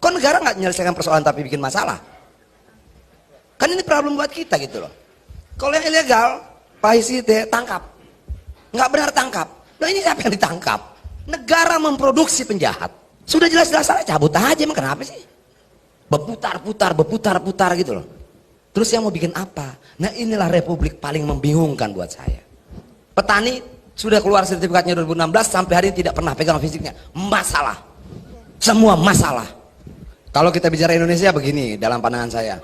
Kok negara nggak menyelesaikan persoalan tapi bikin masalah? Kan ini problem buat kita gitu loh. Kalau yang ilegal, Pak Hisite tangkap. Nggak benar tangkap. Nah ini siapa yang ditangkap? Negara memproduksi penjahat. Sudah jelas-jelas salah, cabut aja, emang kenapa sih? Berputar-putar gitu loh. Terus yang mau bikin apa? Nah inilah republik paling membingungkan buat saya. Petani sudah keluar sertifikatnya 2016, sampai hari ini tidak pernah pegang fisiknya. Masalah. Semua masalah. Kalau kita bicara Indonesia begini, dalam pandangan saya.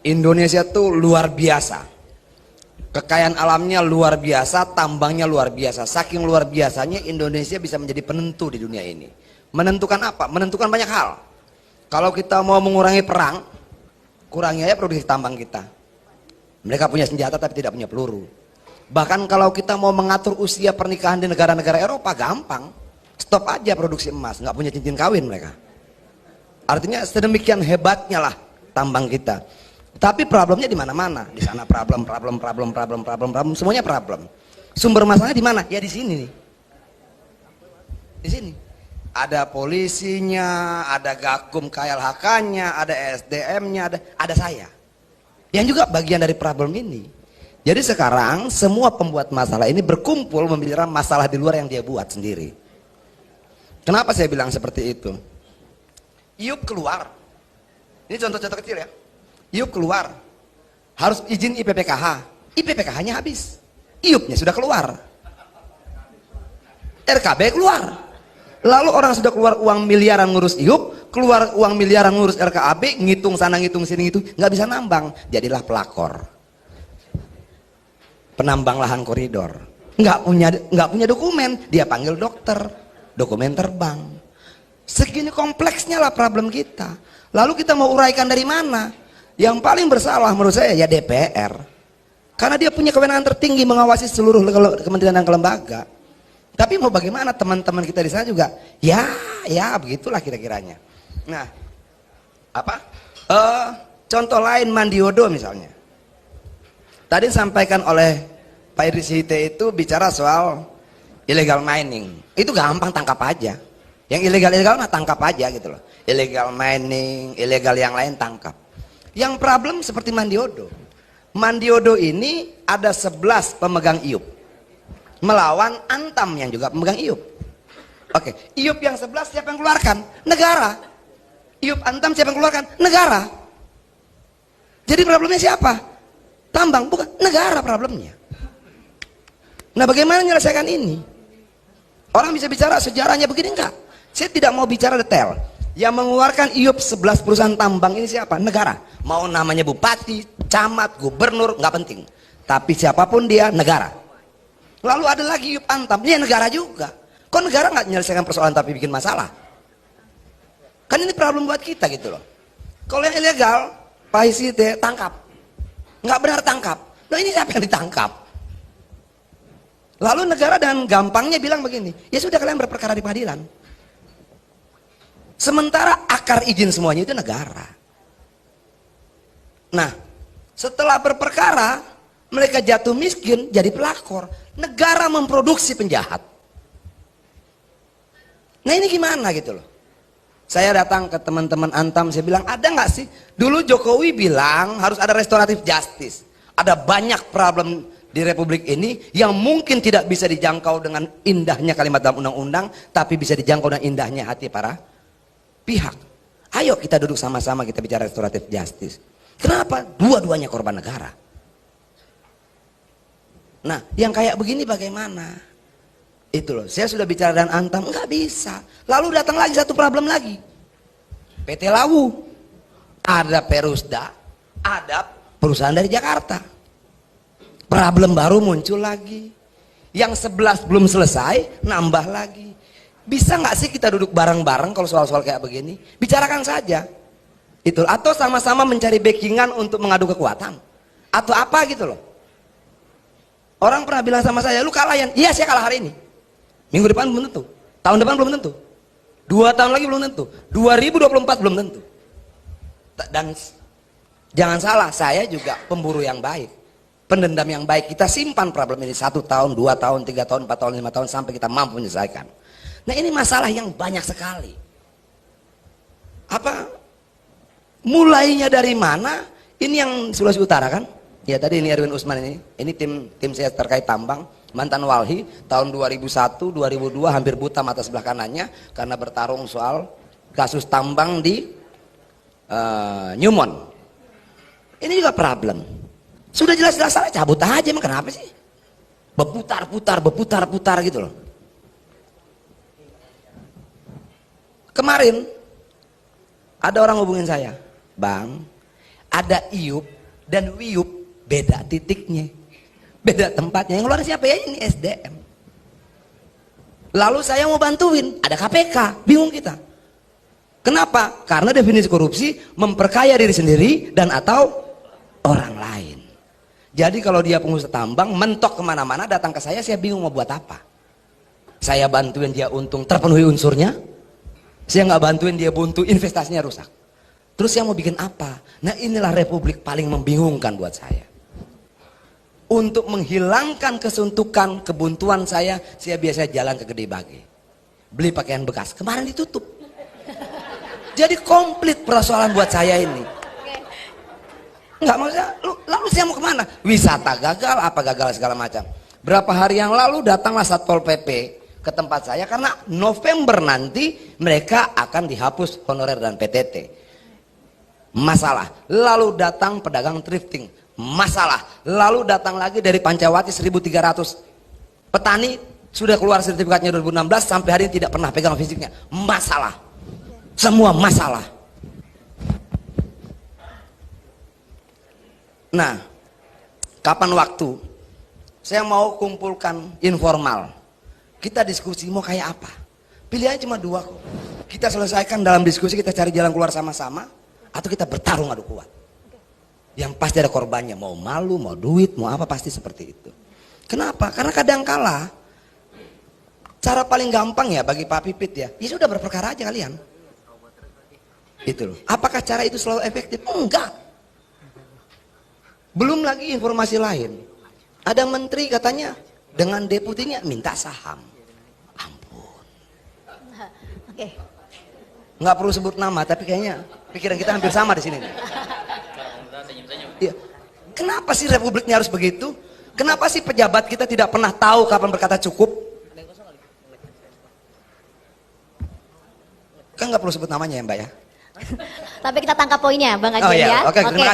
Indonesia tuh luar biasa. Kekayaan alamnya luar biasa, tambangnya luar biasa. Saking luar biasanya Indonesia bisa menjadi penentu di dunia ini. Menentukan apa? Menentukan banyak hal. Kalau kita mau mengurangi perang, kurangi aja produksi tambang kita. Mereka punya senjata tapi tidak punya peluru. Bahkan kalau kita mau mengatur usia pernikahan di negara-negara Eropa, gampang. Stop aja produksi emas, nggak punya cincin kawin mereka. Artinya sedemikian hebatnya lah tambang kita. Tapi problemnya di mana-mana. Di sana problem, semuanya problem. Sumber masalahnya di mana? Ya di sini nih. Di sini. Ada polisinya, ada Gakum KLHK-nya, ada SDM-nya, ada saya. Yang juga bagian dari problem ini. Jadi sekarang semua pembuat masalah ini berkumpul membicarakan masalah di luar yang dia buat sendiri. Kenapa saya bilang seperti itu? Iup keluar. Ini contoh-contoh kecil ya. Iup keluar. Harus izin IPPKH. IPPKH-nya habis. Iupnya sudah keluar. RKB keluar. Lalu orang sudah keluar uang miliaran ngurus Iup, keluar uang miliaran ngurus RKAB, ngitung sana ngitung sini ngitung, nggak bisa nambang. Jadilah pelakor. Penambang lahan koridor. Nggak punya dokumen, dia panggil dokter, dokumen terbang. Segini kompleksnya lah problem kita. Lalu kita mau uraikan dari mana? Yang paling bersalah menurut saya ya DPR. Karena dia punya kewenangan tertinggi mengawasi seluruh kementerian dan lembaga. Tapi mau bagaimana teman-teman kita di sana juga? Ya begitulah kira-kiranya. Nah, contoh lain Mandiodo misalnya. Tadi disampaikan oleh Pak Hisite itu bicara soal illegal mining. Itu gampang, tangkap aja. Yang ilegal mah tangkap aja gitu loh. Illegal mining, ilegal yang lain tangkap. Yang problem seperti Mandiodo. Mandiodo ini ada 11 pemegang Iup. Melawan Antam yang juga pemegang Iup. Oke, Iup yang 11 siapa yang keluarkan? Negara. Iup Antam siapa yang keluarkan? Negara. Jadi problemnya siapa? Tambang, bukan negara problemnya. Nah bagaimana menyelesaikan ini? Orang bisa bicara sejarahnya begini enggak? Saya tidak mau bicara detail. Yang mengeluarkan Iup 11 perusahaan tambang ini siapa? Negara. Mau namanya bupati, camat, gubernur, nggak penting. Tapi siapapun dia, negara. Lalu ada lagi Iup Antam, dia negara juga. Kok negara nggak menyelesaikan persoalan tapi bikin masalah? Kan ini problem buat kita gitu loh. Kalau yang ilegal, Pak Hisite tangkap. Nggak benar tangkap. Nah ini siapa yang ditangkap? Lalu negara dan gampangnya bilang begini, ya sudah kalian berperkara di pengadilan. Sementara akar izin semuanya itu negara. Nah, setelah berperkara, mereka jatuh miskin jadi pelakor. Negara memproduksi penjahat. Nah ini gimana gitu loh. Saya datang ke teman-teman Antam, saya bilang ada nggak sih? Dulu Jokowi bilang harus ada restoratif justice. Ada banyak problem di republik ini yang mungkin tidak bisa dijangkau dengan indahnya kalimat dalam undang-undang, tapi bisa dijangkau dengan indahnya hati para pihak. Ayo kita duduk sama-sama kita bicara restoratif justice. Kenapa? Dua-duanya korban negara. Nah, yang kayak begini bagaimana? Itu loh, saya sudah bicara dan Antam, nggak bisa. Lalu datang lagi satu problem lagi. PT Lawu, ada Perusda, ada perusahaan dari Jakarta. Problem baru muncul lagi. Yang 11 belum selesai, nambah lagi. Bisa nggak sih kita duduk bareng-bareng kalau soal-soal kayak begini? Bicarakan saja. Itu, atau sama-sama mencari backingan untuk mengadu kekuatan. Atau apa gitu loh. Orang pernah bilang sama saya, lu kalah ya? Iya saya kalah hari ini. Minggu depan belum tentu. Tahun depan belum tentu. 2 tahun lagi belum tentu. 2024 belum tentu. Dan jangan salah, saya juga pemburu yang baik. Pendendam yang baik. Kita simpan problem ini 1 tahun, 2 tahun, 3 tahun, 4 tahun, 5 tahun sampai kita mampu menyelesaikan. Nah ini masalah yang banyak sekali. Mulainya dari mana? Ini yang Sulawesi Utara kan? Ya tadi ini Erwin Usman ini tim saya terkait tambang, mantan walhi tahun 2001, 2002 hampir buta mata sebelah kanannya karena bertarung soal kasus tambang di Newmont. Ini juga problem. Sudah jelas-jelas salah, cabut aja, emang kenapa sih? Berputar-putar gitu loh. Kemarin ada orang hubungin saya, Bang, ada Iup dan Wiup beda titiknya, beda tempatnya. Yang keluar siapa ya? Ini SDM. Lalu saya mau bantuin, ada KPK, bingung kita. Kenapa? Karena definisi korupsi memperkaya diri sendiri dan atau orang lain. Jadi kalau dia pengusaha tambang mentok kemana-mana datang ke saya bingung mau buat apa. Saya bantuin dia untung terpenuhi unsurnya, saya nggak bantuin dia buntu investasinya rusak. Terus saya mau bikin apa? Nah inilah republik paling membingungkan buat saya. Untuk menghilangkan kesuntukan, kebuntuan saya biasa jalan ke Gede Bage, beli pakaian bekas. Kemarin ditutup. Jadi komplit persoalan buat saya ini. Nggak mau saya, lalu saya mau kemana? Wisata gagal, apa gagal segala macam. Berapa hari yang lalu datanglah Satpol PP ke tempat saya karena November nanti mereka akan dihapus honorer dan PTT. Masalah. Lalu datang pedagang thrifting. Masalah. Lalu datang lagi dari Pancawati 1.300 petani sudah keluar sertifikatnya 2016 sampai hari ini tidak pernah pegang fisiknya. Masalah. Semua masalah. Nah, kapan waktu saya mau kumpulkan informal, kita diskusi mau kayak apa? Pilihannya cuma dua kok. Kita selesaikan dalam diskusi, kita cari jalan keluar sama-sama, atau kita bertarung adu kuat. Yang pasti ada korbannya, mau malu, mau duit, mau apa, pasti seperti itu. Kenapa? Karena kadangkala cara paling gampang ya bagi Pak Pipit ya sudah berperkara aja kalian. Itu loh. Apakah cara itu selalu efektif? Enggak. Belum lagi informasi lain. Ada menteri katanya dengan deputinya minta saham. Ampun. Oke. Nggak perlu sebut nama, tapi kayaknya pikiran kita hampir sama di sini. Ya. Kenapa sih republiknya harus begitu? Kenapa sih pejabat kita tidak pernah tahu kapan berkata cukup? Kan nggak perlu sebut namanya ya Mbak ya. Tapi kita tangkap poinnya, Bang Ajeng Oh, iya. ya. Oke, terima kasih.